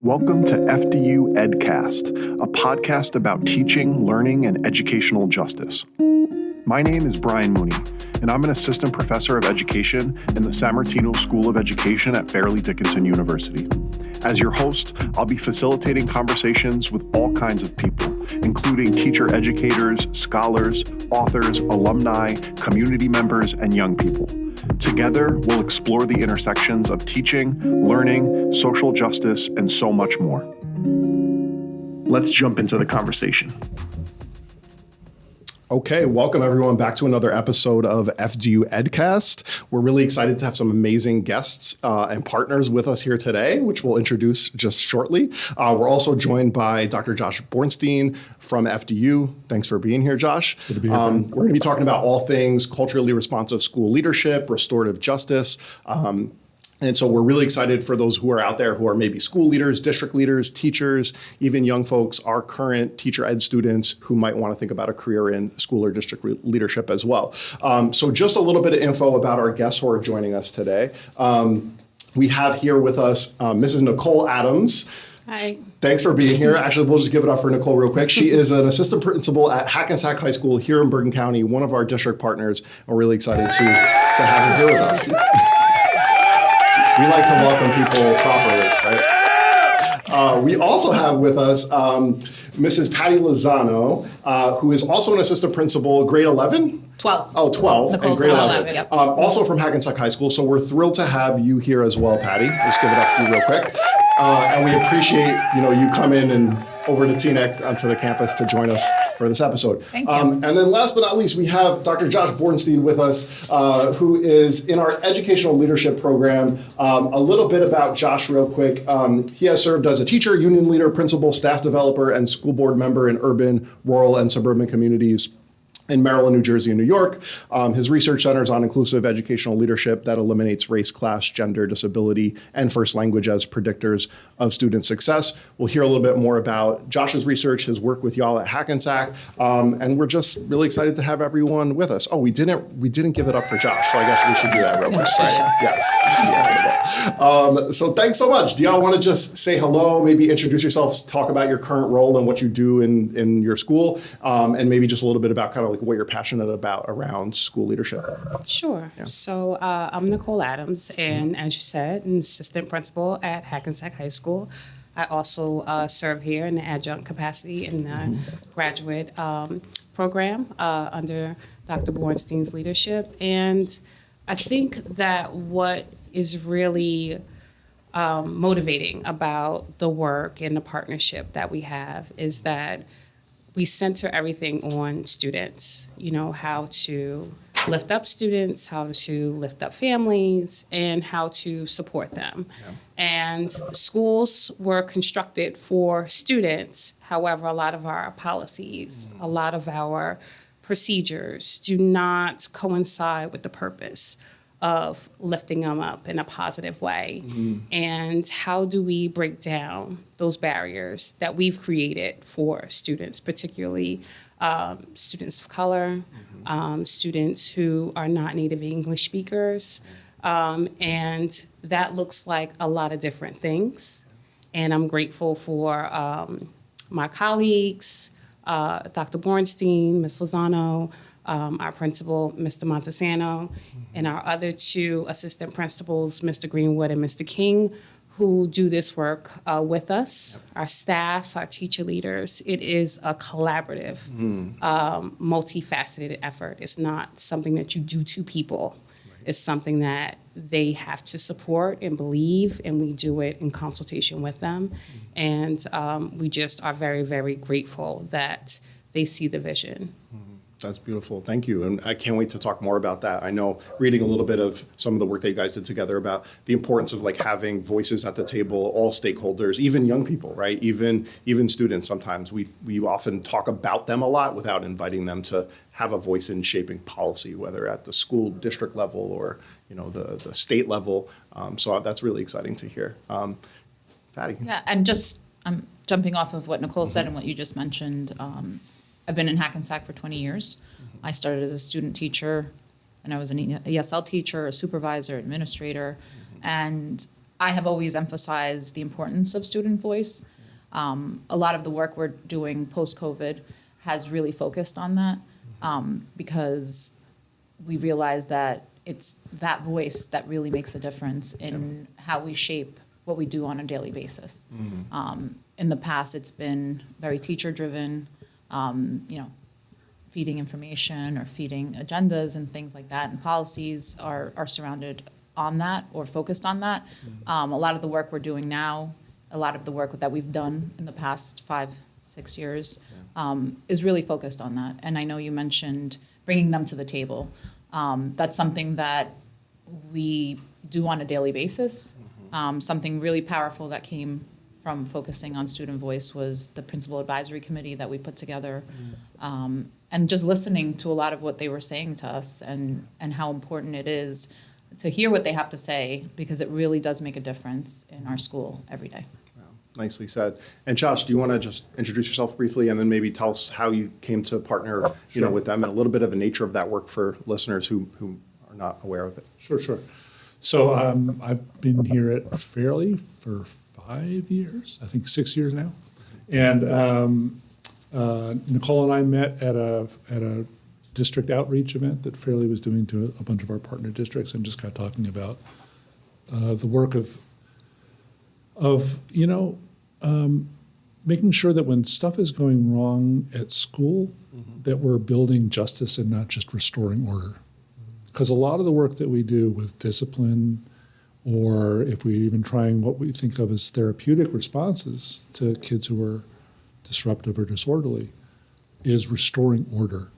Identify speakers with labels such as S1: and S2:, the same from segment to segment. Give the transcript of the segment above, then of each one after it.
S1: Welcome to FDU Edcast, a podcast about teaching, learning, and educational justice. My name is Brian Mooney, and I'm an assistant professor of education in the San Martino School of Education at Fairleigh Dickinson University. As your host, I'll be facilitating conversations with all kinds of people, including teacher educators, scholars, authors, alumni, community members, and young people. Together, we'll explore the intersections of teaching, learning, social justice, and so much more. Let's jump into the conversation.
S2: Okay, welcome everyone back to another episode of FDU Edcast. We're really excited to have some amazing guests and partners with us here today, which we'll introduce just shortly. We're also joined by Dr. Josh Bornstein from FDU. Thanks for being here, Josh.
S3: Good to be here.
S2: We're going to be talking about all things culturally responsive school leadership, restorative justice, and so we're really excited for those who are out there who are maybe school leaders, district leaders, teachers, even young folks, our current teacher ed students who might want to think about a career in school or district leadership as well. So just a little bit of info about our guests who are joining us today. We have here with us Mrs. Nicole Adams.
S4: Hi.
S2: Thanks for being here. Actually, we'll just give it up for Nicole real quick. She is an assistant principal at Hackensack High School here in Bergen County, one of our district partners. We're really excited to have her here with us. We like to welcome people properly, right? We also have with us Mrs. Patty Lozano, who is also an assistant principal, grade 11?
S4: 12.
S2: Oh, 12, and
S4: Nicole's
S2: grade 11.
S4: 11, yep.
S2: Also from Hackensack High School, so we're thrilled to have you here as well, Patty. Let's give it up for you real quick. And we appreciate, you come in and over to Teaneck onto the campus to join us for this episode.
S4: Thank you.
S2: And then last but not least, we have Dr. Josh Bornstein with us, who is in our educational leadership program. A little bit about Josh real quick. He has served as a teacher, union leader, principal, staff developer, and school board member in urban, rural, and suburban communities in Maryland, New Jersey, and New York. His research centers on inclusive educational leadership that eliminates race, class, gender, disability, and first language as predictors of student success. We'll hear a little bit more about Josh's research, his work with y'all at Hackensack, and we're just really excited to have everyone with us. Oh, we didn't give it up for Josh, so I guess we should do that real quick, right? Yes. So thanks so much. Do y'all want to just say hello, maybe introduce yourselves, talk about your current role and what you do in your school, and maybe just a little bit about kind of what you're passionate about around school leadership.
S4: Sure. Yeah. So I'm Nicole Adams, and as you said, an assistant principal at Hackensack High School. I also serve here in the adjunct capacity in the graduate program under Dr. Bornstein's leadership. And I think that what is really motivating about the work and the partnership that we have is that we center everything on students, how to lift up students, how to lift up families, and how to support them. Yeah. And schools were constructed for students. However, a lot of our policies, a lot of our procedures do not coincide with the purpose of lifting them up in a positive way. Mm-hmm. And how do we break down those barriers that we've created for students, particularly students of color, students who are not native English speakers. And that looks like a lot of different things. And I'm grateful for my colleagues, Dr. Bornstein, Ms. Lozano, our principal, Mr. Montesano, and our other two assistant principals, Mr. Greenwood and Mr. King, who do this work with us, our staff, our teacher leaders. It is a collaborative, multifaceted effort. It's not something that you do to people. Right. It's something that they have to support and believe, and we do it in consultation with them. And we just are very, very grateful that they see the vision.
S2: That's beautiful. Thank you. And I can't wait to talk more about that. I know reading a little bit of some of the work that you guys did together about the importance of having voices at the table, all stakeholders, even young people, right? Even students. Sometimes we often talk about them a lot without inviting them to have a voice in shaping policy, whether at the school district level or the state level. So that's really exciting to hear. Patty.
S5: Yeah, and I'm jumping off of what Nicole said and what you just mentioned. I've been in Hackensack for 20 years. I started as a student teacher, and I was an ESL teacher, a supervisor, administrator, and I have always emphasized the importance of student voice. A lot of the work we're doing post-COVID has really focused on that because we realize that it's that voice that really makes a difference in how we shape what we do on a daily basis. In the past, it's been very teacher-driven, feeding information or feeding agendas and things like that, and policies are surrounded on that or focused on that. A lot of the work we're doing now, a lot of the work that we've done in the past 5-6 years is really focused on that. And I know you mentioned bringing them to the table. That's something that we do on a daily basis. Something really powerful that came from focusing on student voice was the principal advisory committee that we put together. And just listening to a lot of what they were saying to us and how important it is to hear what they have to say, because it really does make a difference in our school every day.
S2: Wow. Nicely said. And Josh, do you want to just introduce yourself briefly and then maybe tell us how you came to partner with them and a little bit of the nature of that work for listeners who are not aware of it?
S3: Sure. So I've been here at Fairleigh for 5 years, I think 6 years now. And Nicole and I met at a district outreach event that Fairleigh was doing to a bunch of our partner districts, and just got talking about the work of making sure that when stuff is going wrong at school, that we're building justice and not just restoring order. Because a lot of the work that we do with discipline, or if we're even trying what we think of as therapeutic responses to kids who are disruptive or disorderly, is restoring order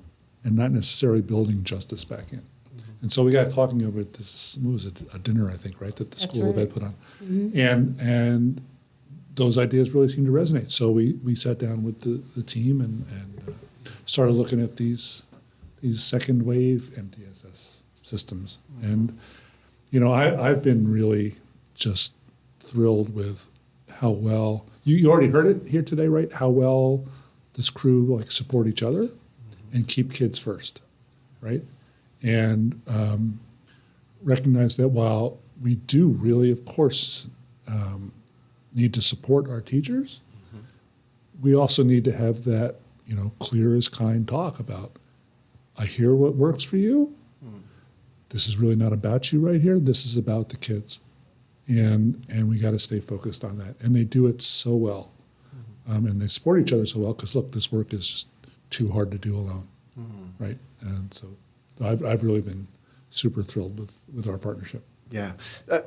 S3: and not necessarily building justice back in. And so we got talking over at this, what was it, a dinner, I think, right, that the
S4: That's
S3: School of
S4: right.
S3: Ed put on. And those ideas really seemed to resonate. So we sat down with the team and started looking at these second wave MTSS systems. And, I've been really just thrilled with how well, you already heard it here today, right? How well this crew support each other and keep kids first, right? And recognize that while we do really, of course, need to support our teachers, we also need to have that, clear as kind talk about, I hear what works for you. This is really not about you right here. This is about the kids. And we got to stay focused on that. And they do it so well. And they support each other so well because, look, this work is just too hard to do alone, right? And so I've really been super thrilled with our partnership.
S2: Yeah,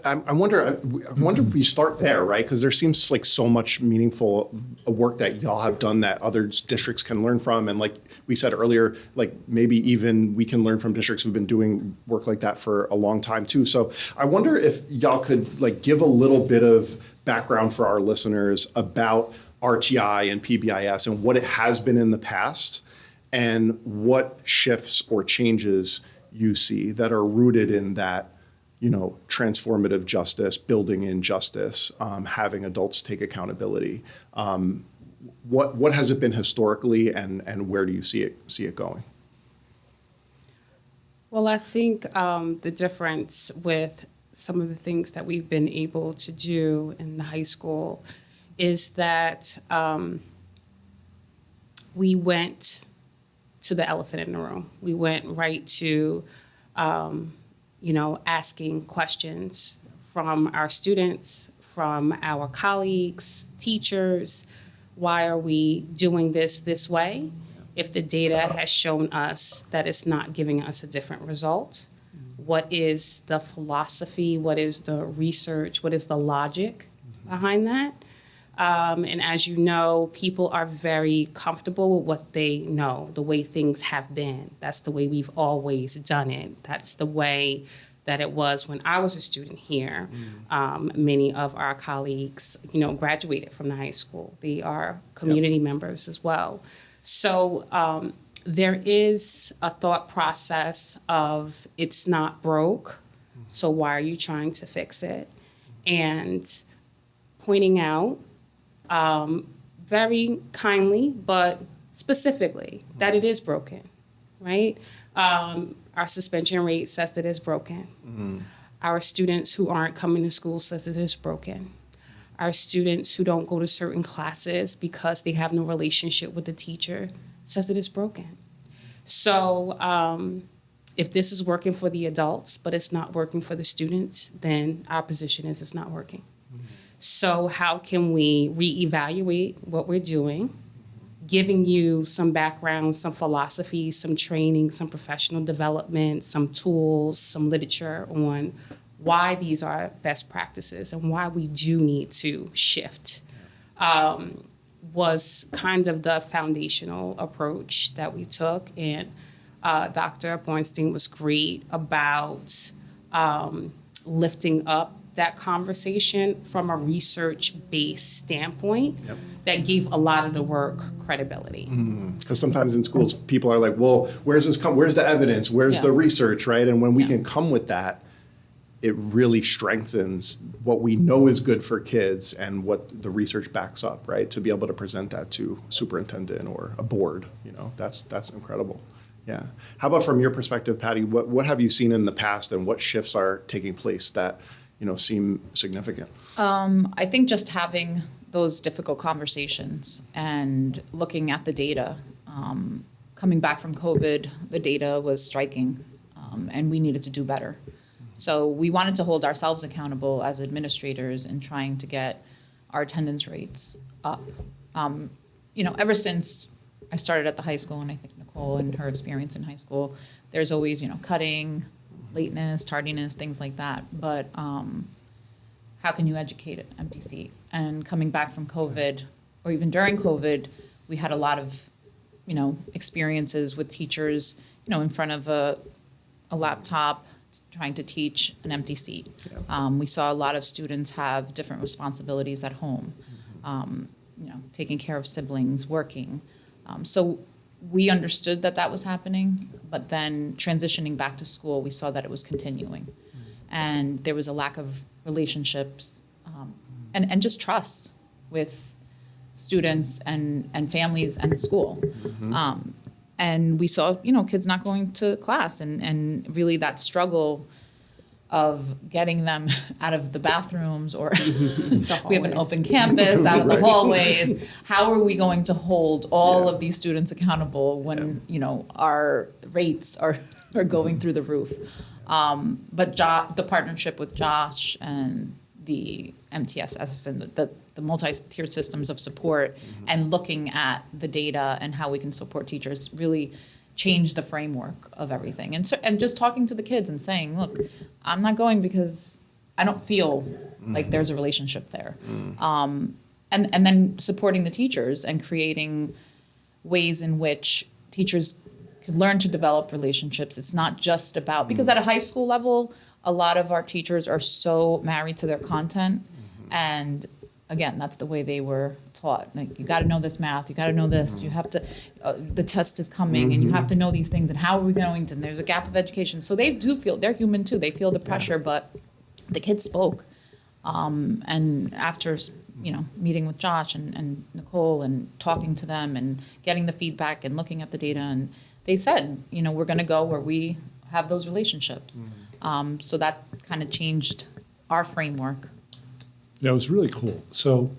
S2: I wonder if we start there, right? Because there seems like so much meaningful work that y'all have done that other districts can learn from, and like we said earlier, like maybe even we can learn from districts who've been doing work like that for a long time too. So I wonder if y'all could give a little bit of background for our listeners about RTI and PBIS and what it has been in the past, and what shifts or changes you see that are rooted in that. Transformative justice, building in justice, having adults take accountability. What has it been historically, and where do you see it going?
S4: Well, I think the difference with some of the things that we've been able to do in the high school is that we went to the elephant in the room. We went right to asking questions from our students, from our colleagues, teachers. Why are we doing this way? If the data has shown us that it's not giving us a different result, what is the philosophy? What is the research? What is the logic behind that? And as you know, people are very comfortable with what they know, the way things have been. That's the way we've always done it. That's the way that it was when I was a student here. Many of our colleagues, graduated from the high school. They are community members as well. So there is a thought process of it's not broke, so why are you trying to fix it? And pointing out very kindly, but specifically, that it is broken, right? Our suspension rate says that it's broken. Our students who aren't coming to school says it is broken. Our students who don't go to certain classes because they have no relationship with the teacher says it is broken. So if this is working for the adults, but it's not working for the students, then our position is it's not working. So how can we reevaluate what we're doing, giving you some background, some philosophy, some training, some professional development, some tools, some literature on why these are best practices and why we do need to shift, was kind of the foundational approach that we took. And Dr. Bornstein was great about lifting up that conversation from a research-based standpoint that gave a lot of the work credibility.
S2: Because sometimes in schools, people are like, well, where's the evidence? Where's the research, right? And when we can come with that, it really strengthens what we know is good for kids and what the research backs up, right? To be able to present that to superintendent or a board, that's incredible. Yeah. How about from your perspective, Patty, what have you seen in the past and what shifts are taking place that seem significant?
S5: I think just having those difficult conversations and looking at the data. Coming back from COVID, the data was striking, and we needed to do better. So we wanted to hold ourselves accountable as administrators in trying to get our attendance rates up. Ever since I started at the high school, and I think Nicole and her experience in high school, there's always, cutting, lateness, tardiness, things like that. But how can you educate an empty seat? And coming back from COVID, or even during COVID, we had a lot of, experiences with teachers, in front of a laptop, trying to teach an empty seat. We saw a lot of students have different responsibilities at home, taking care of siblings, working. So we understood that was happening, but then transitioning back to school, we saw that it was continuing. And there was a lack of relationships and just trust with students and families and the school. And we saw, kids not going to class and really that struggle of getting them out of the bathrooms or we have an open campus, out of the hallways. How are we going to hold all of these students accountable when, our rates are going through the roof? But the partnership with Josh and the MTSS and the multi-tiered systems of support and looking at the data and how we can support teachers really change the framework of everything. And just talking to the kids and saying, look, I'm not going because I don't feel like there's a relationship there. And then supporting the teachers and creating ways in which teachers could learn to develop relationships. It's not just about, because at a high school level, a lot of our teachers are so married to their content. And again, that's the way they were taught. Like, you got to know this math, you got to know this, you have to, the test is coming and you have to know these things and how are we going to, and there's a gap of education. So they do feel, they're human too, they feel the pressure, but the kids spoke. And after, meeting with Josh and Nicole and talking to them and getting the feedback and looking at the data, and they said, we're going to go where we have those relationships. So that kind of changed our framework.
S3: Yeah, it was really cool. So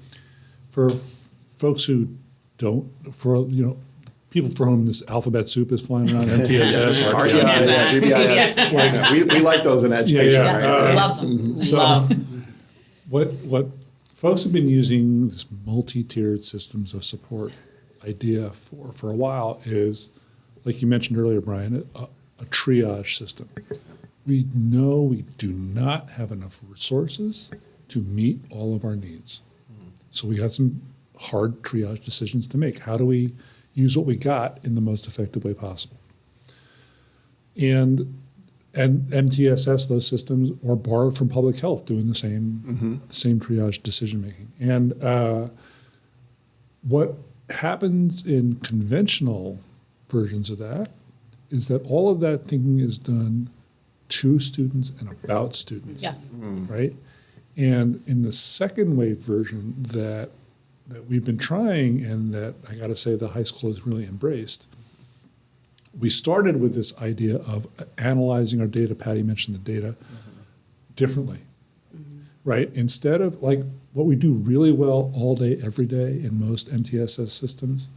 S3: for folks who don't, people for whom this alphabet soup is flying around, MTSS,
S2: PBIS. We like those in education.
S3: Yeah.
S5: Love them.
S3: So what folks have been using this multi-tiered systems of support idea for a while is, like you mentioned earlier, Brian, a triage system. We know we do not have enough resources to meet all of our needs. So we had some hard triage decisions to make. How do we use what we got in the most effective way possible? And MTSS, those systems are borrowed from public health, doing the same triage decision making. And what happens in conventional versions of that is that all of that thinking is done to students and about students.
S5: Yes.
S3: Right? And in the second wave version that we've been trying, and that I got to say the high school has really embraced, we started with this idea of analyzing our data. Patty mentioned the data, differently, right? Instead of like what we do really well all day, every day in most MTSS systems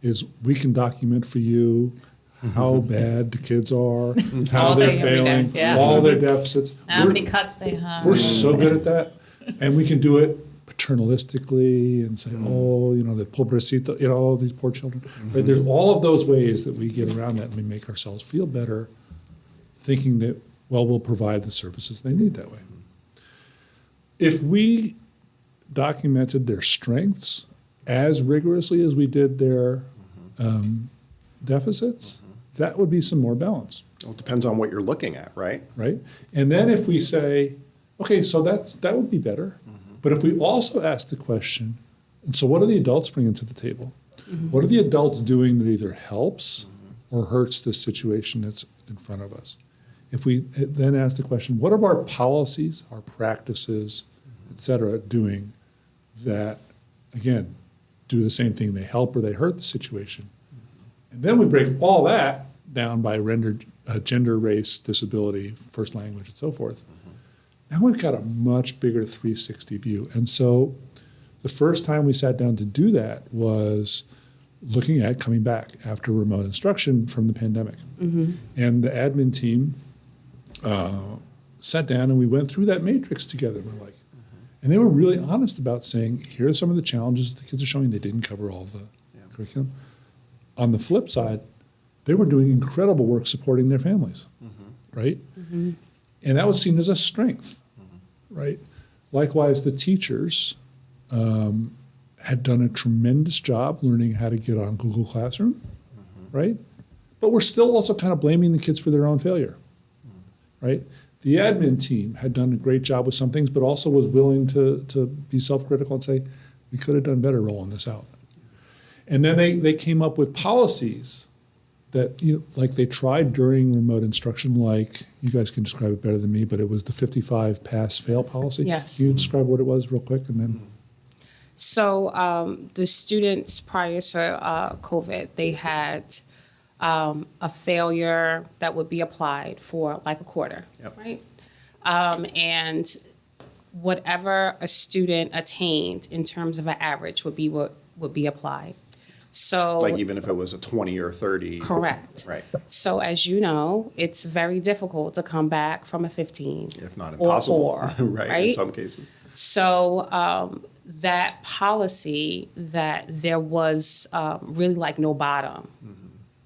S3: is we can document for you how bad the kids are, how
S5: All
S3: they're
S5: day, every day.
S3: failing,
S5: Yeah.
S3: all their deficits.
S5: How many cuts they have.
S3: We're so good at that. And we can do it paternalistically and say, oh, the pobrecito, all these poor children. Right? There's all of those ways that we get around that and we make ourselves feel better thinking that, well, we'll provide the services they need that way. If we documented their strengths as rigorously as we did their deficits, that would be some more balance.
S2: Well, it depends on what you're looking at, right?
S3: Right? And then if we say, okay, so that would be better. But if we also ask the question, and so what are the adults bringing to the table? What are the adults doing that either helps or hurts the situation that's in front of us? If we then ask the question, what are our policies, our practices, et cetera, doing that, again, do the same thing, they help or they hurt the situation? And then we break all that down by gender, race, disability, first language, and so forth. Now we've got a much bigger 360 view. And so the first time we sat down to do that was looking at coming back after remote instruction from the pandemic. And the admin team sat down and we went through that matrix together. We're like, and they were really honest about saying, here are some of the challenges the kids are showing. They didn't cover all the curriculum. On the flip side, they were doing incredible work supporting their families, right? And that was seen as a strength, right? Likewise, the teachers had done a tremendous job learning how to get on Google Classroom, right? But we're still also kind of blaming the kids for their own failure, right? The admin team had done a great job with some things, but also was willing to be self-critical and say, we could have done better rolling this out. And then they came up with policies that, like they tried during remote instruction, like you guys can describe it better than me, but it was the 55 pass-fail policy.
S4: Yes.
S3: Can you describe what it was real quick and then?
S4: So the students prior to COVID, they had a failure that would be applied for like a quarter, right? And whatever a student attained in terms of an average would be what would be applied. So
S2: Like even if it was a 20 or 30.
S4: correct.
S2: Right.
S4: So as you know, it's very difficult to come back from a 15.
S2: If not
S4: or
S2: impossible.
S4: 4,
S2: right, in some cases.
S4: So that policy that there was really like no bottom.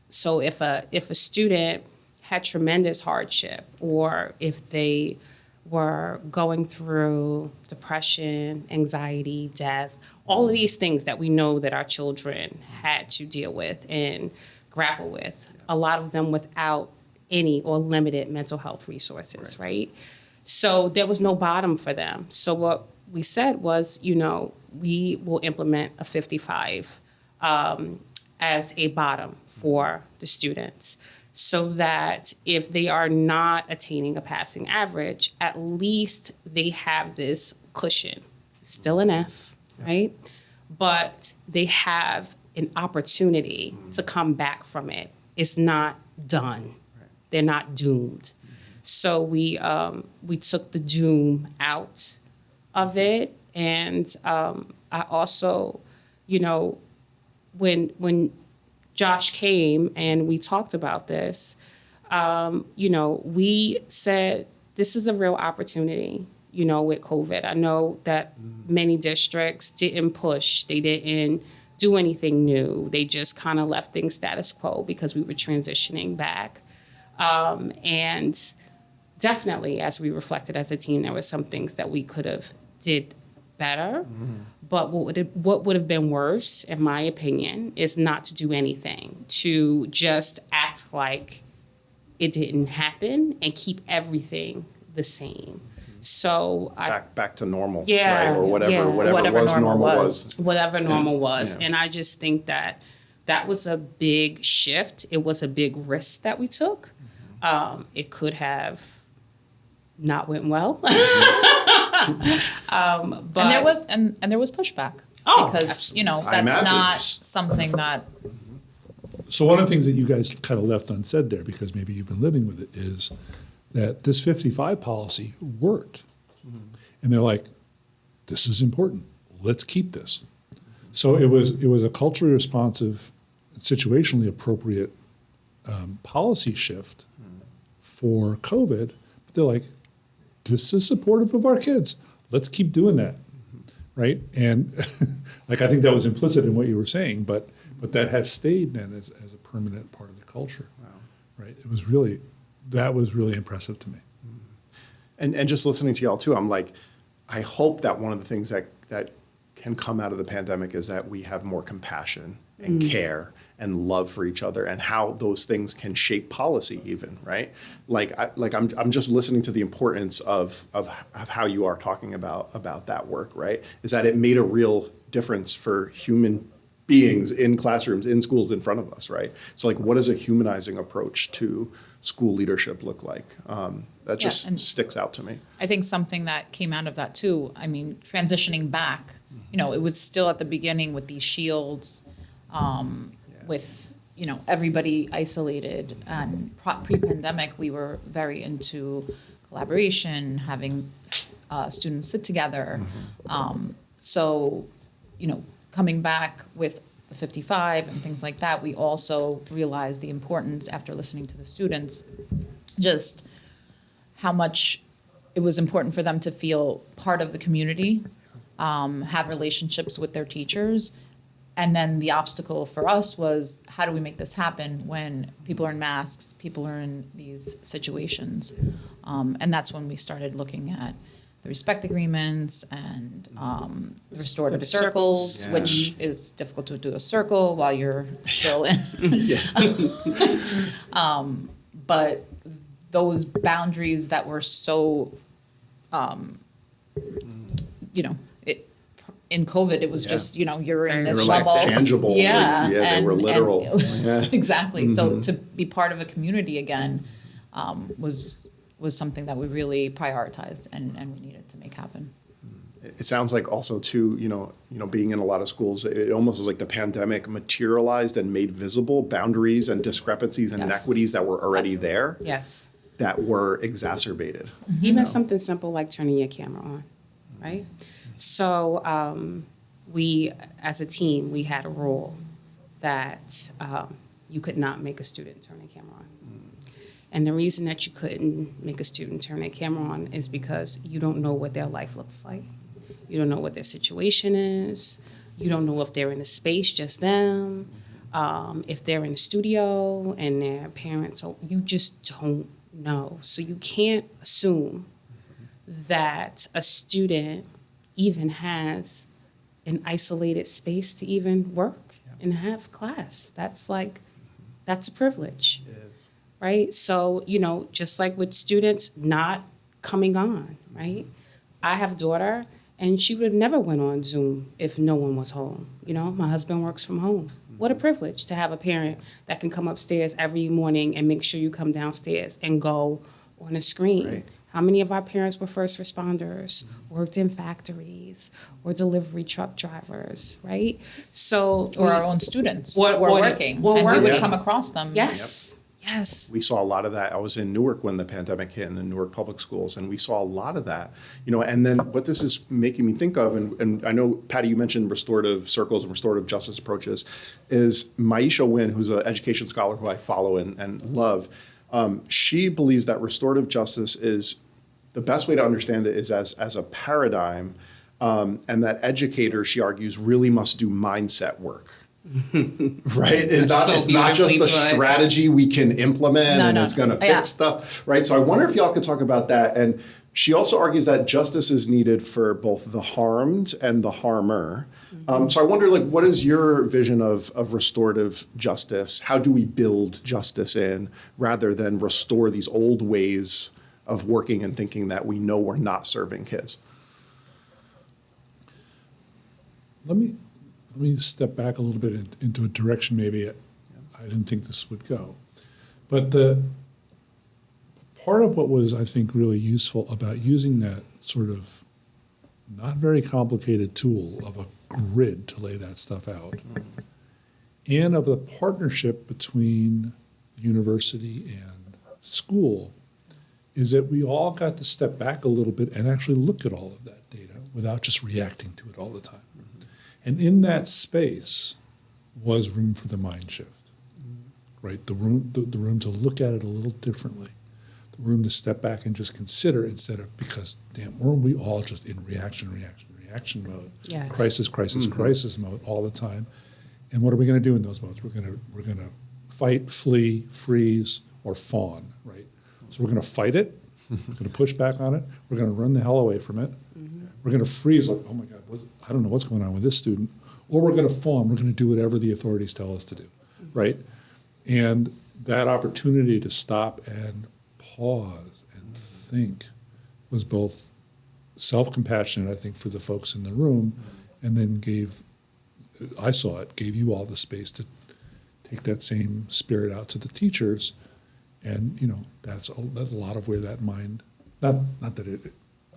S4: So if a student had tremendous hardship, or if they were going through depression, anxiety, death, all of these things that we know that our children had to deal with and grapple with, a lot of them without any or limited mental health resources, right? So there was no bottom for them. So what we said was, we will implement a 55 as a bottom for the students, so that if they are not attaining a passing average, at least they have this cushion. Still an F, right? But they have an opportunity to come back from it. It's not done. They're not doomed. So we took the doom out of it. And I also, when Josh came and we talked about this, we said this is a real opportunity, with COVID. I know that many districts didn't push. They didn't do anything new. They just kind of left things status quo because we were transitioning back. And definitely, as we reflected as a team, there were some things that we could have did better. But what would have been worse, in my opinion, is not to do anything, to just act like it didn't happen and keep everything the same. So
S2: back to normal,
S4: yeah,
S2: right? Or whatever normal was.
S4: Whatever normal was.
S2: Yeah.
S4: And I just think that was a big shift. It was a big risk that we took. It could have not went well. But
S5: And there was pushback. Because, that's not something that.
S3: So one of the things that you guys kind of left unsaid there, because maybe you've been living with it, is that this 55 policy worked. And they're like, this is important. Let's keep this. So it was a culturally responsive, situationally appropriate policy shift for COVID. But they're like, this is supportive of our kids. Let's keep doing that, right? And like I think that was implicit in what you were saying, but that has stayed then as a permanent part of the culture, right? That was really impressive to me.
S2: And just listening to y'all too, I'm like, I hope that one of the things that can come out of the pandemic is that we have more compassion and care and love for each other, and how those things can shape policy even, right? I'm just listening to the importance of how you are talking about that work, right? Is that it made a real difference for human beings in classrooms, in schools in front of us, right? So like, what does a humanizing approach to school leadership look like? That just sticks out to me.
S5: I think something that came out of that too, I mean, transitioning back, it was still at the beginning with these shields, with, everybody isolated, and pre-pandemic, we were very into collaboration, having students sit together. So, coming back with the 55 and things like that, we also realized the importance, after listening to the students, just how much it was important for them to feel part of the community, have relationships with their teachers. And then the obstacle for us was, how do we make this happen when people are in masks, people are in these situations? And that's when we started looking at the respect agreements and the restorative circles, which is difficult to do a circle while you're still in. But those boundaries that were so, in COVID, it was just, you're in this bubble.
S2: Like tangible.
S5: Yeah.
S2: They were literal.
S5: Exactly. So to be part of a community again was something that we really prioritized and we needed to make happen.
S2: It sounds like also too, being in a lot of schools, it almost was like the pandemic materialized and made visible boundaries and discrepancies and inequities that were already there.
S4: Yes.
S2: That were exacerbated.
S4: Even something simple like turning your camera on, right? So we, as a team, we had a rule that you could not make a student turn their camera on. And the reason that you couldn't make a student turn their camera on is because you don't know what their life looks like. You don't know what their situation is. You don't know if they're in a space, just them, if they're in a studio and their parents, you just don't know. So you can't assume that a student even has an isolated space to even work and have class. That's a privilege.
S2: It is.
S4: Right? So, just like with students not coming on, right? I have a daughter, and she would have never went on Zoom if no one was home. My husband works from home. What a privilege to have a parent that can come upstairs every morning and make sure you come downstairs and go on a screen.
S2: Right.
S4: How many of our parents were first responders, worked in factories, or delivery truck drivers, right? So,
S5: Or our own students
S4: were
S5: working. And we would come across them.
S4: Yes. Yes.
S2: We saw a lot of that. I was in Newark when the pandemic hit in the Newark public schools, and we saw a lot of that. And then what this is making me think of, and I know, Patty, you mentioned restorative circles and restorative justice approaches, is Maisha Winn, who's an education scholar who I follow and love. She believes that restorative justice is the best way to understand it is as a paradigm, and that educators, she argues, really must do mindset work. Right? It's not just a strategy we can implement it's going to fix stuff, right? So I wonder if y'all could talk about that. And she also argues that justice is needed for both the harmed and the harmer. So I wonder, what is your vision of restorative justice? How do we build justice in rather than restore these old ways of working and thinking that we know we're not serving kids?
S3: Let me step back a little bit into a direction maybe I didn't think this would go. But the part of what was, I think, really useful about using that sort of not very complicated tool of a grid to lay that stuff out, and of the partnership between university and school, is that we all got to step back a little bit and actually look at all of that data without just reacting to it all the time. And in that space was room for the mind shift, right? The room to look at it a little differently, the room to step back and just consider instead of, because damn, weren't we all just in reaction mode,
S4: Yes.
S3: crisis mode all the time? And what are we going to do in those modes? We're going to fight, flee, freeze, or fawn, right? So we're going to fight it. We're going to push back on it. We're going to run the hell away from it. We're going to freeze like, oh my God, I don't know what's going on with this student. Or we're going to fawn. We're going to do whatever the authorities tell us to do, right? And that opportunity to stop and pause and think was both self-compassionate, I think, for the folks in the room, and then gave you all the space to take that same spirit out to the teachers. And, that's a lot of where that mind, not that it,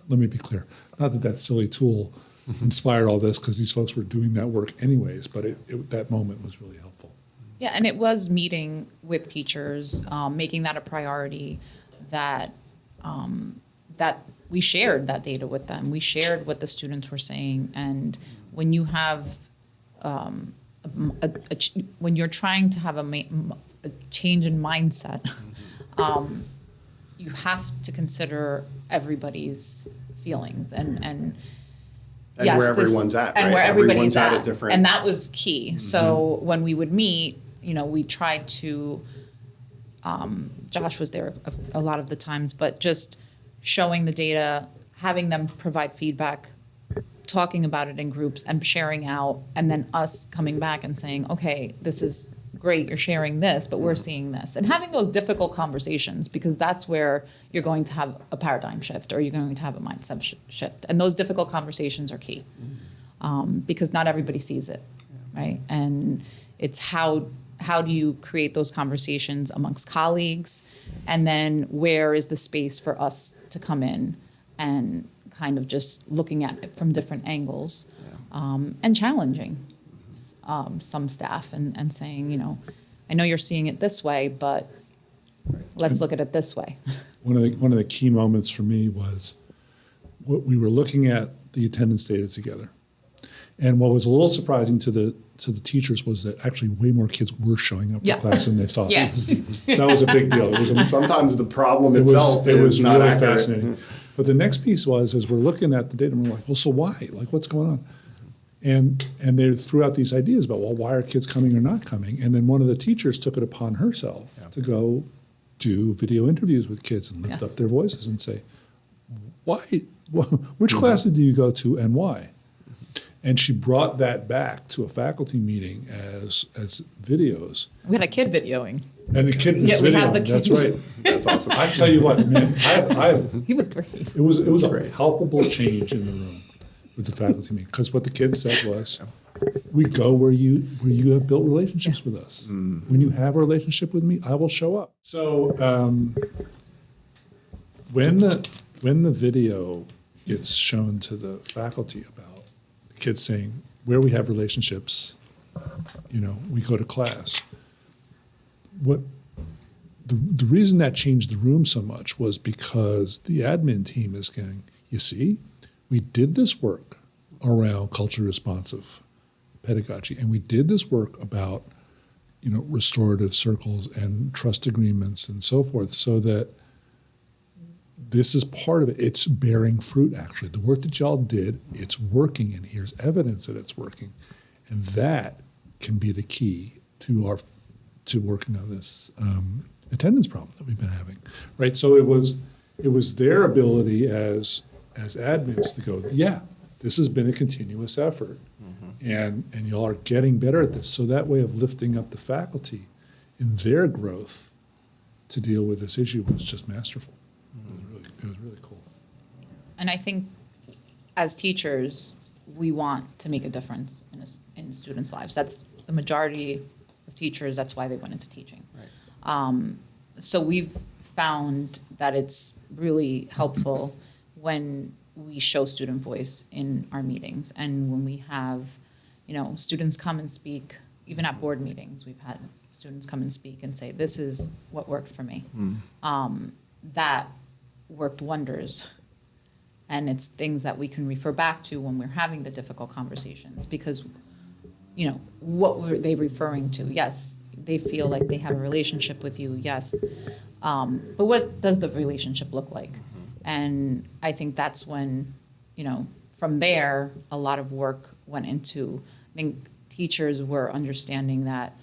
S3: let me be clear, not that silly tool inspired all this, because these folks were doing that work anyways, but that moment was really helpful.
S5: Yeah, and it was meeting with teachers, making that a priority, that we shared that data with them. We shared what the students were saying. And when you have, when you're trying to have a change in mindset, you have to consider everybody's feelings and yes,
S2: where everyone's at,
S5: and
S2: right?
S5: where everybody's
S2: at a different.
S5: And that was key. So when we would meet, we tried to. Josh was there a lot of the times, but just showing the data, having them provide feedback, talking about it in groups and sharing out, and then us coming back and saying, okay, this is great, you're sharing this, but we're seeing this. And having those difficult conversations, because that's where you're going to have a paradigm shift or you're going to have a mindset shift. And those difficult conversations are key, because not everybody sees it, right? And it's how do you create those conversations amongst colleagues, and then where is the space for us to come in and kind of just looking at it from different angles, and challenging some staff and saying, I know you're seeing it this way, but let's look at it this way.
S3: One of the key moments for me was what we were looking at the attendance data together. And what was a little surprising to the teachers was that actually way more kids were showing up to class than they thought.
S5: Yes.
S3: That was a big deal.
S2: Sometimes the problem itself is not
S3: really
S2: accurate.
S3: fascinating. But the next piece was, as we're looking at the data, we're like, well, so why? Like, what's going on? And they threw out these ideas about, well, why are kids coming or not coming? And then one of the teachers took it upon herself to go do video interviews with kids and lift up their voices and say, why? Which classes do you go to and why? And she brought that back to a faculty meeting as videos.
S5: We had a kid videoing.
S3: And the kid was videoing. That's right.
S2: That's awesome.
S3: I tell you what, man,
S5: He was great.
S3: it was a palpable change in the room with the faculty meeting, because what the kids said was, we go where you have built relationships with us. When you have a relationship with me, I will show up. So when the video gets shown to the faculty about the kids saying, where we have relationships, we go to class. What the reason that changed the room so much was because the admin team is going, you see, we did this work around culture responsive pedagogy, and we did this work about, restorative circles and trust agreements and so forth, so that this is part of it. It's bearing fruit, actually. The work that y'all did, it's working, and here's evidence that it's working. And that can be the key to working on this attendance problem that we've been having, right? So it was their ability as admins to go, yeah, this has been a continuous effort, and y'all are getting better at this. So that way of lifting up the faculty in their growth to deal with this issue was just masterful. It was really cool.
S5: And I think as teachers, we want to make a difference in students' lives. That's the majority of teachers. That's why they went into teaching. Right. So we've found that it's really helpful when we show student voice in our meetings, and when we have, students come and speak. Even at board meetings, we've had students come and speak and say, "This is what worked for me." That worked wonders. And it's things that we can refer back to when we're having the difficult conversations, because, you know, what were they referring to? Yes, they feel like they have a relationship with you, yes. But what does the relationship look like? And I think that's when, you know, from there, a lot of work went into, I think teachers were understanding that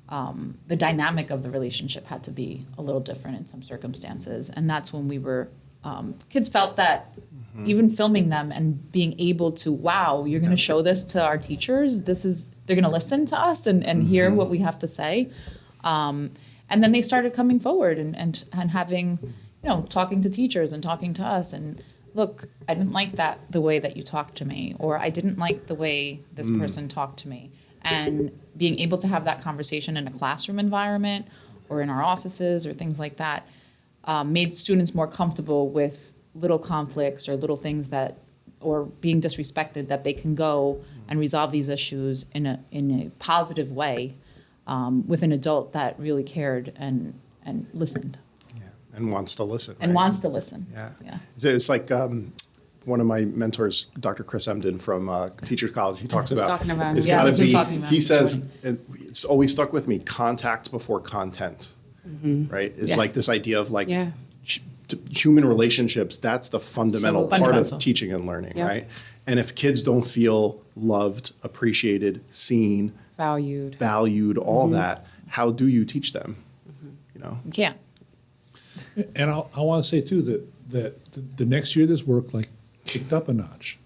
S5: the dynamic of the relationship had to be a little different in some circumstances. And that's when we were, kids felt that even filming them and being able to, wow, you're going to show this to our teachers. They're going to listen to us and hear what we have to say. And then they started coming forward and having, you know, talking to teachers and talking to us and, look, I didn't like the way that you talked to me, or I didn't like the way this person talked to me. And being able to have that conversation in a classroom environment or in our offices or things like that made students more comfortable with little conflicts or little things that, or being disrespected, that they can go and resolve these issues in a positive way with an adult that really cared and listened.
S2: Yeah, and wants to listen.
S5: And
S2: right?
S5: wants to listen.
S2: Yeah. It's like one of my mentors, Dr. Chris Emdin from Teachers College, he talks about,
S4: talking about
S2: it's
S4: him.
S2: got
S5: Yeah,
S2: to
S5: he was
S2: be,
S5: talking about
S2: he
S5: him this
S2: says, it's always stuck with me, contact before content, right? It's
S5: Yeah.
S2: like this idea of like
S4: Yeah.
S2: human relationships, that's the fundamental
S4: So
S2: part
S5: fundamental.
S2: of teaching and learning,
S4: Yeah.
S2: right? And if kids don't feel loved, appreciated, seen,
S4: Valued.
S2: all that, how do you teach them? You know?
S5: You can't.
S3: And I want to say too that the next year this work like kicked up a notch,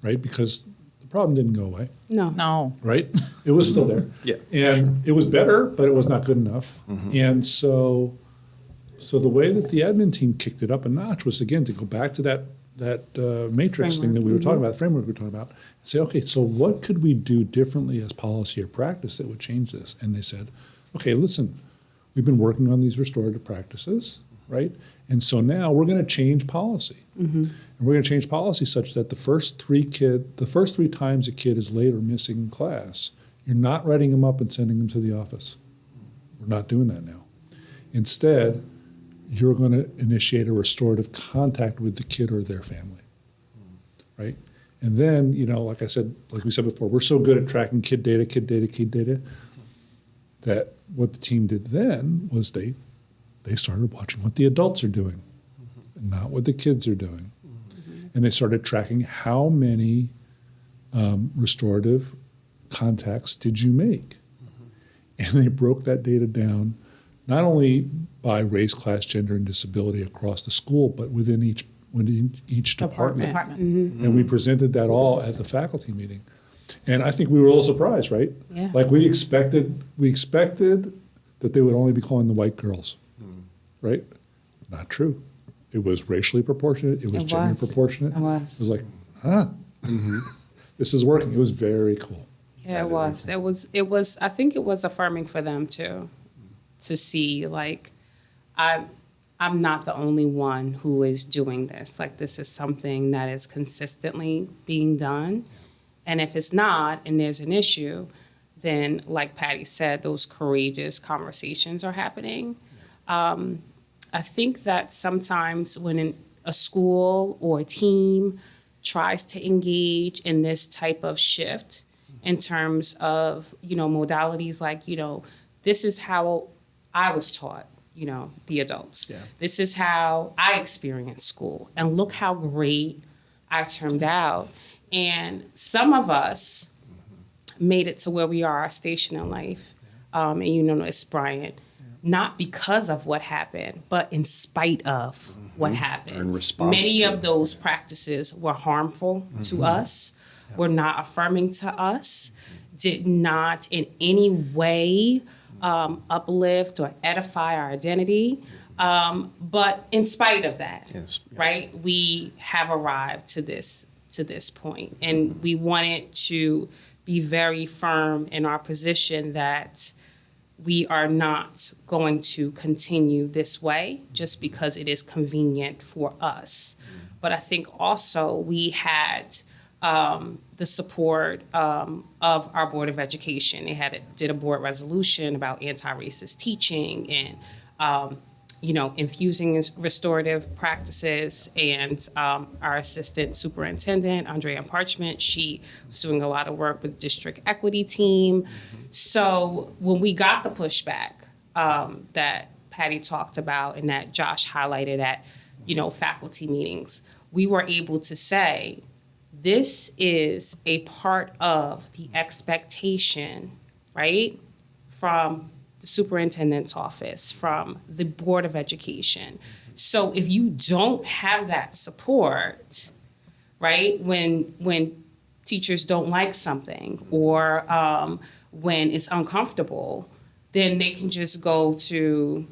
S3: right? Because the problem didn't go away,
S5: No.
S3: right? It was still there.
S2: Yeah,
S3: And it was better, but it was not good enough. And so the way that the admin team kicked it up a notch was, again, to go back to that matrix thing that we were talking about, framework we were talking about, and say, okay, so what could we do differently as policy or practice that would change this? And they said, okay, listen, we've been working on these restorative practices, right? And so now we're going to change policy. And we're going to change policy such that the first three times a kid is late or missing class, you're not writing them up and sending them to the office. We're not doing that now. Instead, you're going to initiate a restorative contact with the kid or their family, right? And then, you know, like we said before, we're so good at tracking kid data, that what the team did then was they started watching what the adults are doing, and not what the kids are doing. And they started tracking how many restorative contacts did you make? And they broke that data down not only by race, class, gender, and disability across the school, but within each department. And we presented that all at the faculty meeting. And I think we were a little surprised, right?
S4: Yeah.
S3: Like we expected that they would only be calling the white girls, right? Not true. It was racially proportionate. It was gender proportionate.
S4: It was.
S3: It was like, this is working. It was very cool.
S4: Yeah, it was. It was. I think it was affirming for them too, to see like, I'm not the only one who is doing this. Like this is something that is consistently being done, and if it's not, and there's an issue, then like Patty said, those courageous conversations are happening. I think that sometimes when a school or a team tries to engage in this type of shift in terms of, you know, modalities like, you know, this is how I was taught, you know, the adults.
S2: Yeah.
S4: This is how I experienced school. And look how great I turned out. And some of us made it to where we are, our station in life. And you know this, Brian, not because of what happened, but in spite of what happened.
S2: Or in response
S4: Many
S2: to
S4: of those practices were harmful to us, were not affirming to us, did not in any way uplift or edify our identity. But in spite of that,
S2: Yes.
S4: right, we have arrived to this point. And we wanted to be very firm in our position that we are not going to continue this way just because it is convenient for us. But I think also we had the support of our Board of Education. They did a board resolution about anti-racist teaching and infusing restorative practices. And our assistant superintendent, Andrea Parchment, she was doing a lot of work with district equity team. So when we got the pushback that Patty talked about and that Josh highlighted at, faculty meetings, we were able to say, this is a part of the expectation, right, from the superintendent's office, from the Board of Education. So if you don't have that support, right, when teachers don't like something or when it's uncomfortable, then they can just go to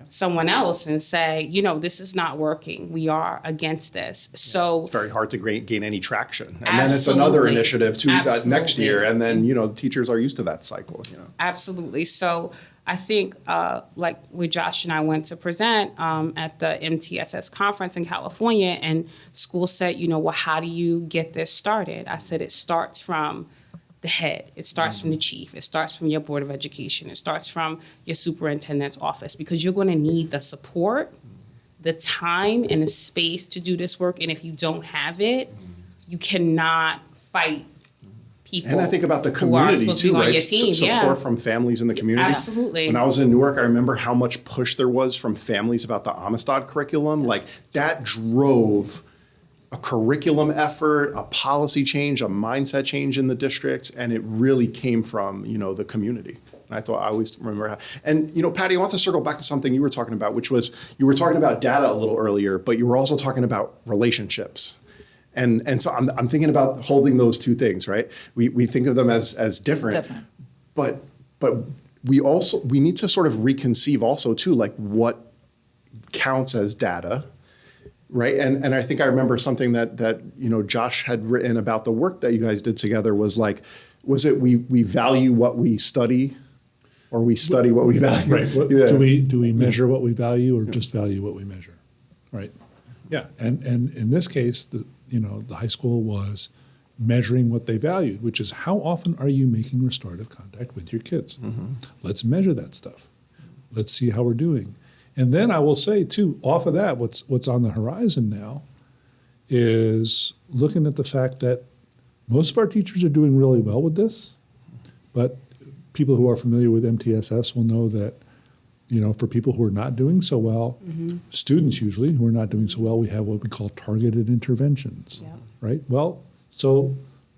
S4: someone else and say, this is not working. We are against this. So
S2: it's very hard to gain any traction. And then it's another initiative too next year. And then, the teachers are used to that cycle.
S4: Absolutely. So I think like when Josh and I went to present at the MTSS conference in California, and school said, well, how do you get this started? I said, it starts from the head. It starts from the chief. It starts from your Board of Education. It starts from your superintendent's office, because you're going to need the support, the time, and the space to do this work. And if you don't have it, you cannot fight people.
S2: And I think about the community too, right? Support from families in the community.
S4: Absolutely.
S2: When I was in Newark, I remember how much push there was from families about the Amistad curriculum.
S4: Yes.
S2: Like that drove a curriculum effort, a policy change, a mindset change in the districts, and it really came from, the community. And I always remember how, and Patty, I want to circle back to something you were talking about, which was, you were talking about data a little earlier, but you were also talking about relationships. And so I'm thinking about holding those two things, right? We think of them as different. But we need to sort of reconceive also too, like what counts as data. Right, and I think I remember something that Josh had written about the work that you guys did together was we value what we study, or we study what we value.
S3: Right. Do we measure what we value, or just value what we measure? Right. Yeah. And in this case, the high school was measuring what they valued, which is how often are you making restorative contact with your kids? Let's measure that stuff. Let's see how we're doing. And then I will say, too, off of that, what's on the horizon now is looking at the fact that most of our teachers are doing really well with this, but people who are familiar with MTSS will know that, for people who are not doing so well, students usually who are not doing so well, we have what we call targeted interventions, right? Well, so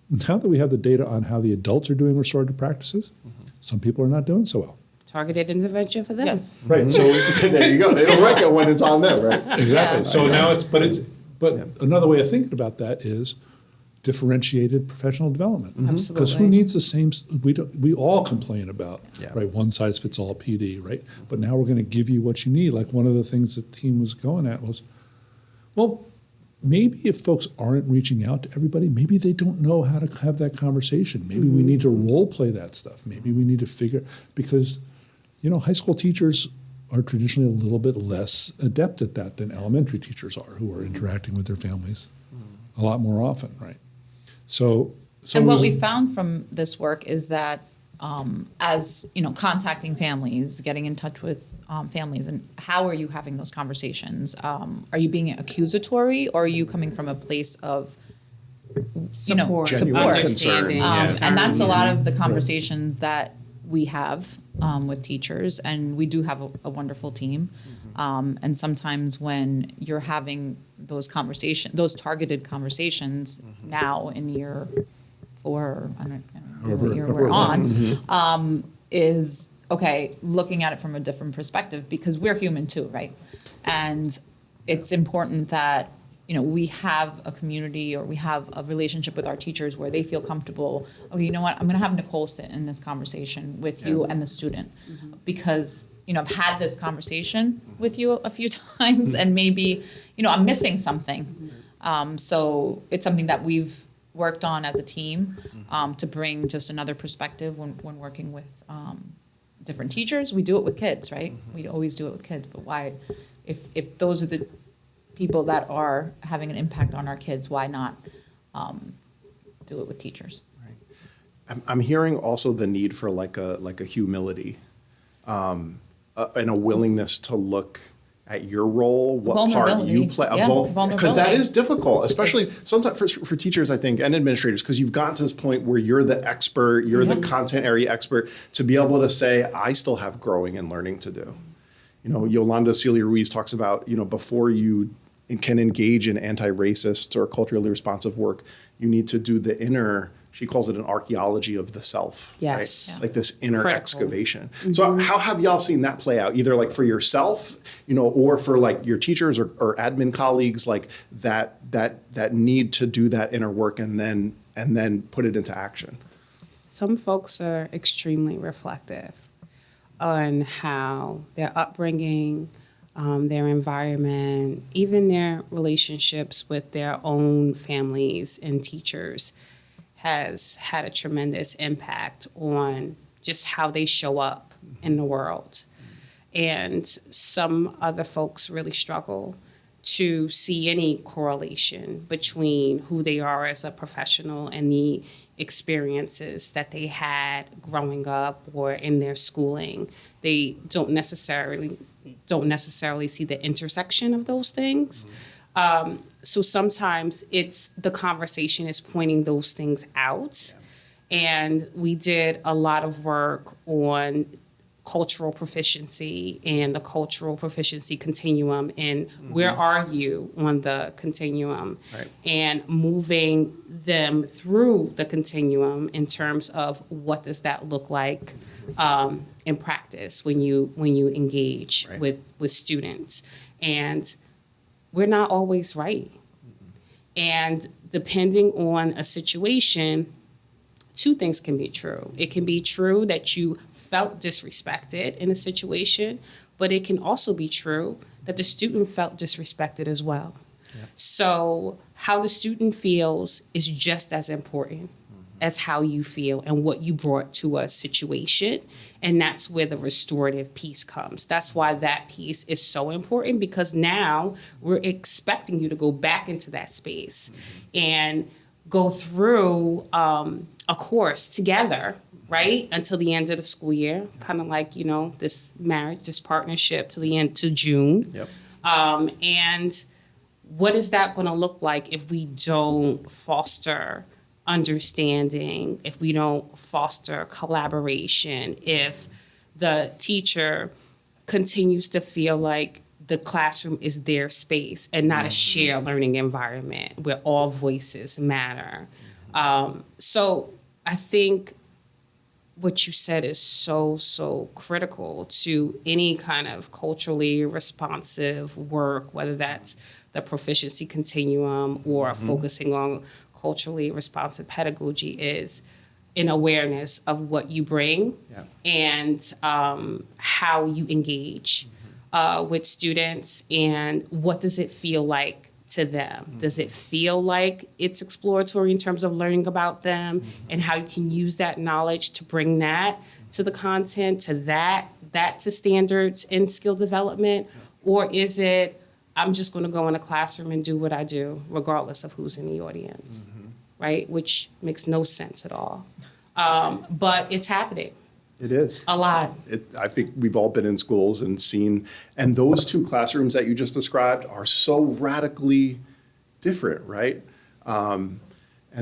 S3: now that we have the data on how the adults are doing restorative practices, some people are not doing so well.
S4: Targeted intervention for them.
S5: Yes.
S3: Right. So
S2: there you go. They don't like it when it's on them, right?
S3: Exactly. So now another way of thinking about that is differentiated professional development.
S4: Absolutely.
S3: Because who needs the same? We all complain about right, one size fits all PD, right? But now we're going to give you what you need. Like one of the things the team was going at was, well, maybe if folks aren't reaching out to everybody, maybe they don't know how to have that conversation. Maybe we need to role play that stuff. Maybe we need to figure, because high school teachers are traditionally a little bit less adept at that than elementary teachers are, who are interacting with their families a lot more often, right? So
S5: and what we found from this work is that as contacting families, getting in touch with families, and how are you having those conversations? Are you being accusatory, or are you coming from a place of
S4: Support,
S2: understanding,
S5: and that's a lot of the conversations that we have with teachers, and we do have a wonderful team. And sometimes when you're having those targeted conversations now in year 4, I don't know what year we're on, is looking at it from a different perspective, because we're human too, right? And it's important that we have a community, or we have a relationship with our teachers where they feel comfortable. Okay, you know what? I'm going to have Nicole sit in this conversation with you and the student, because I've had this conversation with you a few times, and maybe I'm missing something. So it's something that we've worked on as a team to bring just another perspective when working with different teachers. We do it with kids, right? We always do it with kids, but why? If those are the people that are having an impact on our kids, why not do it with teachers?
S2: Right. I'm hearing also the need for like a humility and a willingness to look at your role, what part
S5: Vulnerability.
S2: you play,
S5: Yeah,
S2: because that
S5: vulnerability.
S2: is difficult, especially sometimes for teachers, I think, and administrators, because you've gotten to this point where you're the expert, you're the content area expert, to be able to say, I still have growing and learning to do. You know, Yolanda Sealey-Ruiz talks about, you know, before you can engage in anti-racist or culturally responsive work, you need to do the inner, she calls it an archaeology of the self.
S4: Yes.
S2: Right?
S4: Yeah.
S2: Like this inner
S4: Critical.
S2: excavation. So how have y'all seen that play out? Either like for yourself, you know, or for like your teachers or admin colleagues, like that need to do that inner work and then put it into action.
S4: Some folks are extremely reflective on how their upbringing, their environment, even their relationships with their own families and teachers has had a tremendous impact on just how they show up in the world. And some other folks really struggle to see any correlation between who they are as a professional and the experiences that they had growing up or in their schooling. They don't necessarily see the intersection of those things. So sometimes it's the conversation is pointing those things out. And we did a lot of work on cultural proficiency and the cultural proficiency continuum and where are you on the continuum, and moving them through the continuum in terms of what does that look like in practice when you engage with students. And we're not always right. And depending on a situation, two things can be true. It can be true that you felt disrespected in a situation, but it can also be true that the student felt disrespected as well. So how the student feels is just as important as how you feel and what you brought to a situation. And that's where the restorative piece comes. That's why that piece is so important, because now we're expecting you to go back into that space and go through a course together, right? Until the end of the school year, kind of like, you know, this marriage, this partnership to the end, to June. And what is that going to look like if we don't foster understanding, if we don't foster collaboration, if the teacher continues to feel like the classroom is their space and not a shared learning environment where all voices matter. So I think what you said is so critical to any kind of culturally responsive work, whether that's the proficiency continuum or focusing on culturally responsive pedagogy, is an awareness of what you bring and how you engage with students, and what does it feel like to them? Does it feel like it's exploratory in terms of learning about them and how you can use that knowledge to bring that to the content, to that to standards and skill development? Or is it, I'm just going to go in a classroom and do what I do, regardless of who's in the audience, right? Which makes no sense at all. But it's happening.
S2: It is.
S4: A lot.
S2: I think we've all been in schools and seen, and those two classrooms that you just described are so radically different, right? And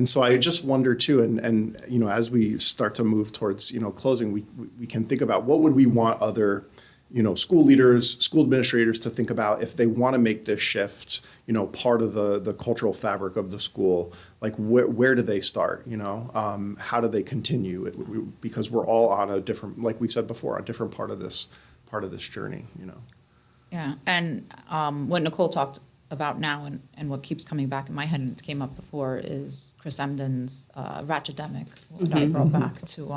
S2: so I just wonder too, and you know, as we start to move towards, you know, closing, we can think about what would we want other, you know, school leaders, school administrators to think about if they want to make this shift, you know, part of the cultural fabric of the school. Like where do they start, you know? How do they continue? Because we're all on a different, like we said before, a different part of this journey, you know?
S5: Yeah, and what Nicole talked about now and what keeps coming back in my head, and it came up before, is Chris Emdin's Ratchetdemic, what I brought back to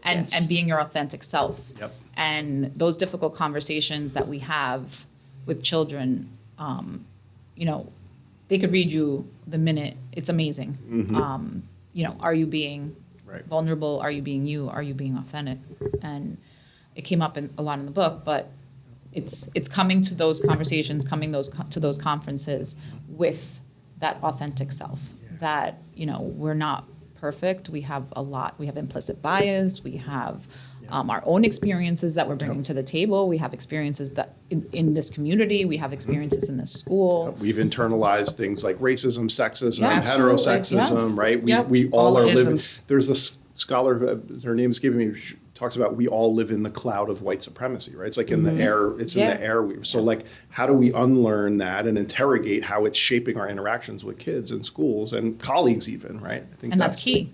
S5: and being your authentic self. And those difficult conversations that we have with children, you know, they could read you the minute. It's amazing. You know, are you being vulnerable? Are you being you? Are you being authentic? And it came up a lot in the book, but it's coming to those conversations, to those conferences with that authentic self. That, you know, we're not perfect. We have implicit bias. We have our own experiences that we're bringing to the table. We have experiences that in this community, we have experiences in this school.
S2: We've internalized things like racism, sexism,
S5: Yeah, absolutely.
S2: heterosexism,
S5: Yes.
S2: right?
S4: Yep.
S2: We all
S4: All
S2: are
S4: the
S2: living.
S4: isms.
S2: There's a scholar who her name is giving me. Talks about we all live in the cloud of white supremacy, right? It's like in the air, it's in the air. So like, how do we unlearn that and interrogate how it's shaping our interactions with kids in schools and colleagues even, right? I think
S5: And that's key.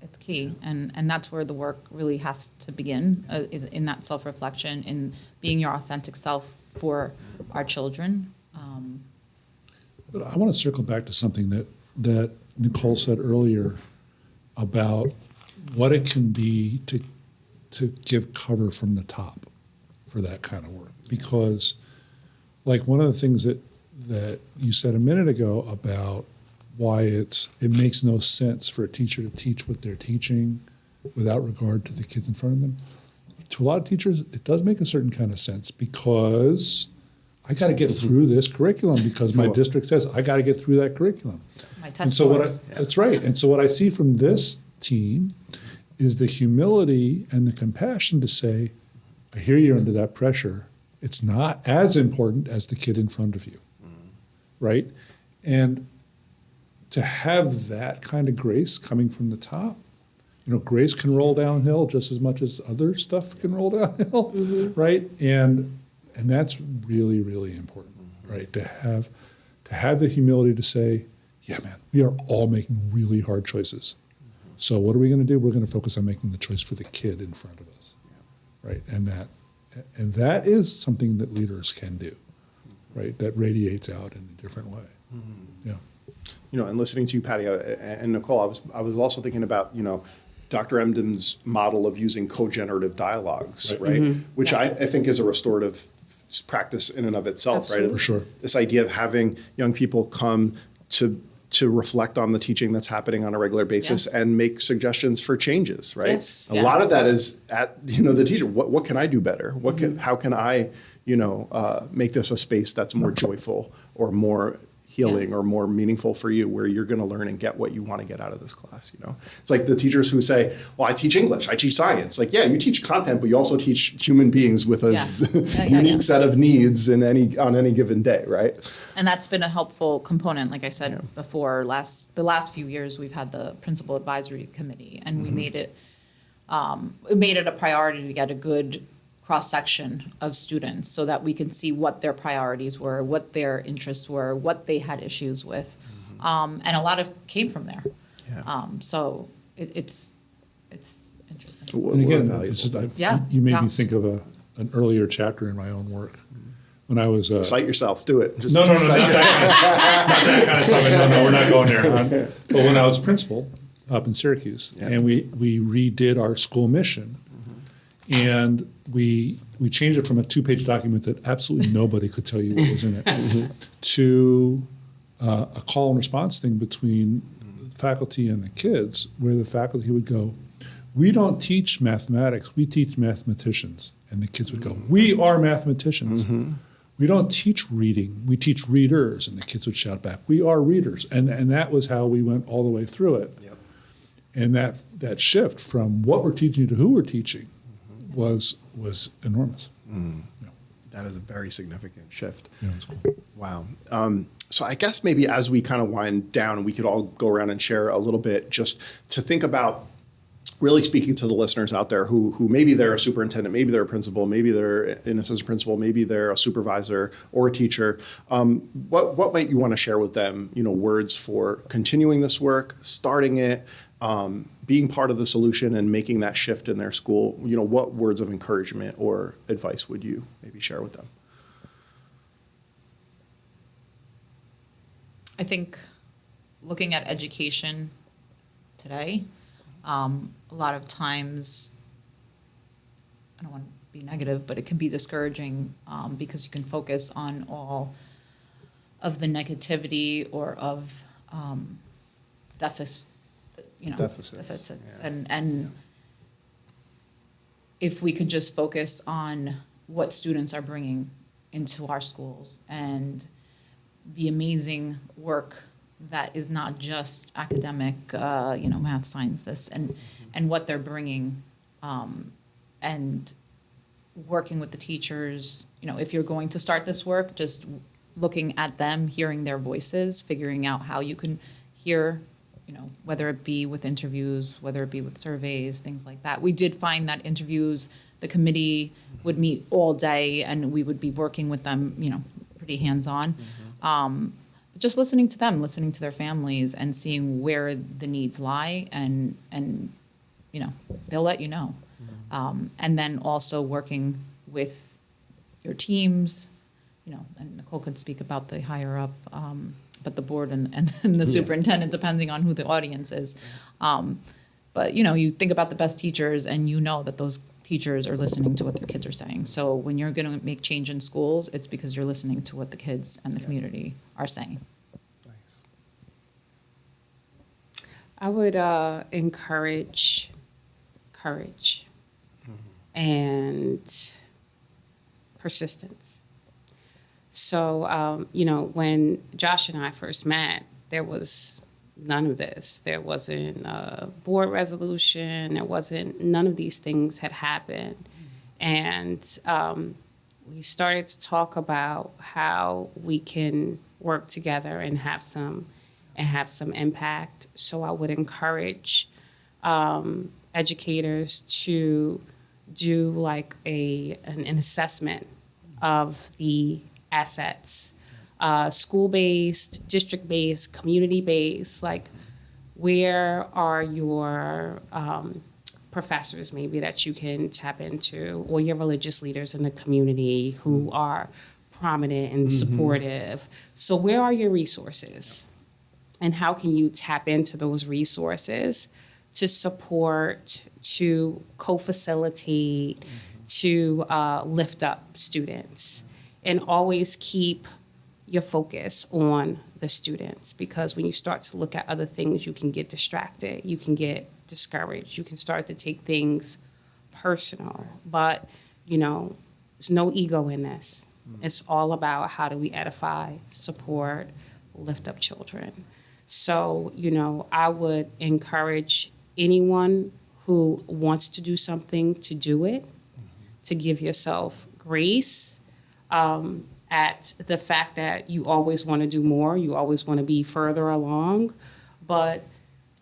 S5: It's key. And that's where the work really has to begin, is in that self-reflection, in being your authentic self for our children.
S3: But I want to circle back to something that Nicole said earlier about what it can be to give cover from the top for that kind of work. Because like one of the things that you said a minute ago about why it makes no sense for a teacher to teach what they're teaching without regard to the kids in front of them. To a lot of teachers, it does make a certain kind of sense because I got to get through this curriculum because my district says I got to get through that curriculum.
S5: My test
S3: And so
S5: scores.
S3: that's right. And so what I see from this team is the humility and the compassion to say, I hear you're under that pressure. It's not as important as the kid in front of you, right? And to have that kind of grace coming from the top, grace can roll downhill just as much as other stuff can roll downhill, right? And that's really, really important, right? To have the humility to say, yeah, man, we are all making really hard choices. So what are we going to do? We're going to focus on making the choice for the kid in front of us, right? And that is something that leaders can do, right? That radiates out in a different way. Yeah.
S2: And listening to you, Patty, and Nicole, I was also thinking about, Dr. Emdin's model of using co-generative dialogues, right? Which I think is a restorative practice in and of itself, right?
S3: For sure.
S2: This idea of having young people come to reflect on the teaching that's happening on a regular basis and make suggestions for changes, right?
S4: Yes.
S2: A lot of that is at, the teacher, what can I do better? How can I, make this a space that's more joyful or more healing or more meaningful for you, where you're going to learn and get what you want to get out of this class. It's like the teachers who say, well, I teach English, I teach science. Like, yeah, you teach content, but you also teach human beings with a unique set of needs on any given day, right?
S5: And that's been a helpful component. Like I said before, the last few years, we've had the Principal Advisory Committee, and we made it a priority to get a good cross-section of students so that we can see what their priorities were, what their interests were, what they had issues with. And a lot of came from there.
S2: Yeah.
S5: So it's interesting.
S3: And again,
S2: Valuable.
S3: you made me think of an earlier chapter in my own work. When I was
S2: Cite yourself, do it.
S3: No, not that kind of stuff. No, we're not going there. But when I was principal up in Syracuse, and we redid our school mission, and we changed it from a 2-page document that absolutely nobody could tell you what was in it to a call and response thing between the faculty and the kids, where the faculty would go, we don't teach mathematics, we teach mathematicians. And the kids would go, we are mathematicians. We don't teach reading, we teach readers. And the kids would shout back, we are readers. And that was how we went all the way through it.
S2: Yep.
S3: And that shift from what we're teaching to who we're teaching was enormous. Yeah.
S2: That is a very significant shift.
S3: Yeah, it was cool.
S2: Wow. So I guess maybe as we kind of wind down, we could all go around and share a little bit just to think about really speaking to the listeners out there who maybe they're a superintendent, maybe they're a principal, maybe they're an assistant principal, maybe they're a supervisor or a teacher. What might you want to share with them, words for continuing this work, starting it, being part of the solution and making that shift in their school? What words of encouragement or advice would you maybe share with them?
S5: I think looking at education today, a lot of times, I don't want to be negative, but it can be discouraging because you can focus on all of the negativity or of deficits. And if we could just focus on what students are bringing into our schools and the amazing work that is not just academic, math, science, this, and what they're bringing, and and working with the teachers, if you're going to start this work, just looking at them, hearing their voices, figuring out how you can hear, whether it be with interviews, whether it be with surveys, things like that. We did find that interviews, the committee would meet all day and we would be working with them, pretty hands-on. Just listening to them, listening to their families and seeing where the needs lie and they'll let you know. And then also working with your teams, and Nicole could speak about the higher up, but the board and the superintendent, depending on who the audience is. But, you think about the best teachers and that those teachers are listening to what their kids are saying. So when you're going to make change in schools, it's because you're listening to what the kids and the community are saying.
S2: Nice.
S4: I would encourage courage and persistence. So, when Josh and I first met, there was none of this. There wasn't a board resolution. None of these things had happened. And we started to talk about how we can work together and have some impact. So I would encourage educators to do like an assessment of the assets, school-based, district-based, community-based, like where are your professors maybe that you can tap into, or your religious leaders in the community who are prominent and supportive. So where are your resources? And how can you tap into those resources to support, to co-facilitate, to lift up students? And always keep your focus on the students, because when you start to look at other things, you can get distracted, you can get discouraged, you can start to take things personal. But, there's no ego in this. It's all about how do we edify, support, lift up children. So, I would encourage anyone who wants to do something to do it, to give yourself grace at the fact that you always want to do more, you always want to be further along, but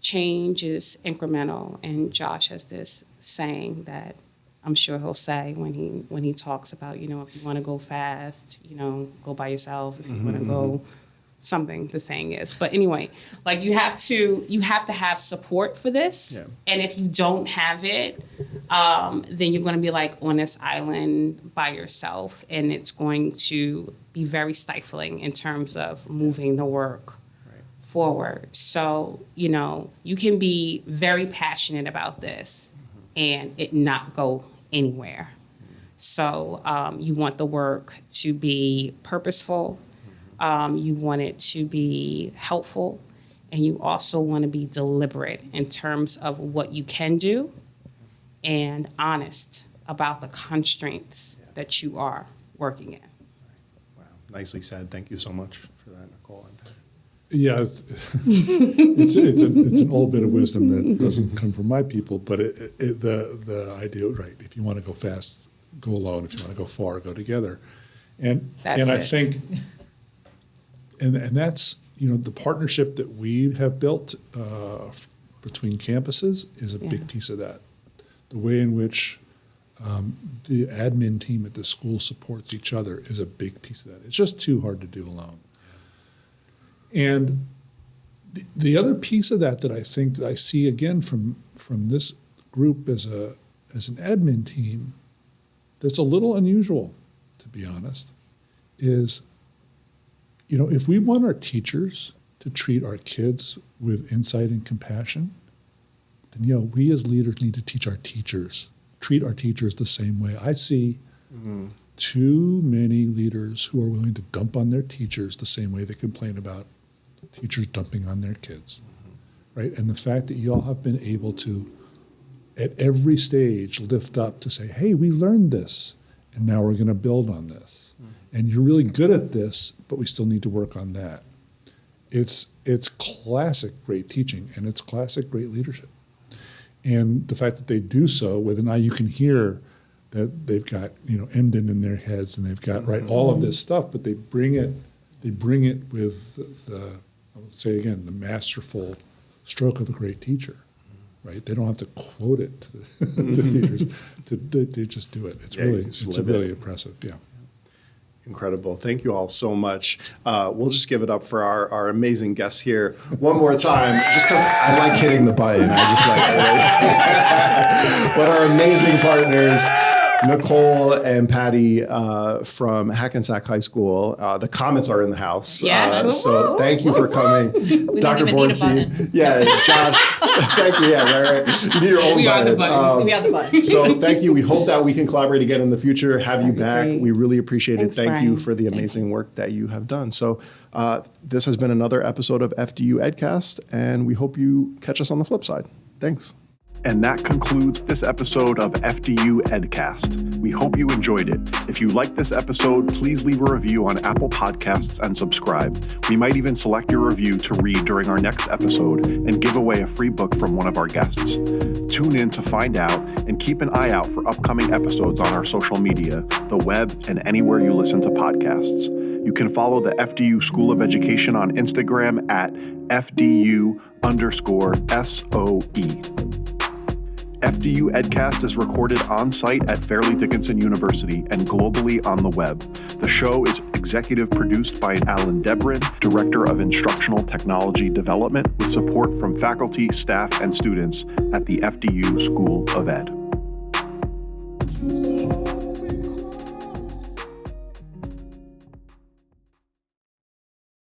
S4: change is incremental. And Josh has this saying that I'm sure he'll say when he talks about, if you want to go fast, go by yourself. If you want to go something, the saying is. But anyway, like you have to have support for this. Yeah. And if you don't have it, then you're going to be like on this island by yourself, and it's going to be very stifling in terms of moving the work forward. So, you can be very passionate about this and it not go anywhere. So you want the work to be purposeful. You want it to be helpful, and you also want to be deliberate in terms of what you can do and honest about the constraints that you are working in.
S2: Wow, nicely said. Thank you so much for that, Nicole and Pat.
S3: Yeah, it's an old bit of wisdom that doesn't come from my people, but the idea, right, if you want to go fast, go alone. If you want to go far, go together. And I think... And that's, the partnership that we have built between campuses is a big piece of that. The way in which the admin team at the school supports each other is a big piece of that. It's just too hard to do alone. And the other piece of that I think I see again from this group as an admin team that's a little unusual, to be honest, is if we want our teachers to treat our kids with insight and compassion, then, we as leaders need to treat our teachers the same way. I see too many leaders who are willing to dump on their teachers the same way they complain about teachers dumping on their kids, right? And the fact that you all have been able to, at every stage, lift up to say, hey, we learned this, and now we're going to build on this. And you're really good at this, but we still need to work on that. It's classic great teaching, and it's classic great leadership. And the fact that they do so with an eye, you can hear that they've got, Emdin in their heads, and they've got all of this stuff, but they bring it with the, I would say again, the masterful stroke of a great teacher, right? They don't have to quote it to the teachers. They just do it. It's really impressive. Yeah.
S2: Incredible. Thank you all so much. We'll just give it up for our amazing guests here one more time, just because I like hitting the button. I just like it. But our amazing partners, Nicole and Patty from Hackensack High School. The comments are in the house.
S5: Yes.
S2: So thank you for coming. Dr. Bornstein. Yeah, Josh. Thank you. Yeah, right. You need your own button.
S5: We are the button.
S2: So thank you. We hope that we can collaborate again in the future, have you back.
S4: Great.
S2: We really appreciate
S4: Thanks,
S2: it. Thank
S4: Brian.
S2: you for the amazing work that you have done. So this has been another episode of FDU Edcast, and we hope you catch us on the flip side. Thanks.
S1: And that concludes this episode of FDU Edcast. We hope you enjoyed it. If you liked this episode, please leave a review on Apple Podcasts and subscribe. We might even select your review to read during our next episode and give away a free book from one of our guests. Tune in to find out, and keep an eye out for upcoming episodes on our social media, the web, and anywhere you listen to podcasts. You can follow the FDU School of Education on Instagram at FDU_SOE. FDU Edcast is recorded on-site at Fairleigh Dickinson University and globally on the web. The show is executive produced by Alan Debren, Director of Instructional Technology Development, with support from faculty, staff, and students at the FDU School of Ed.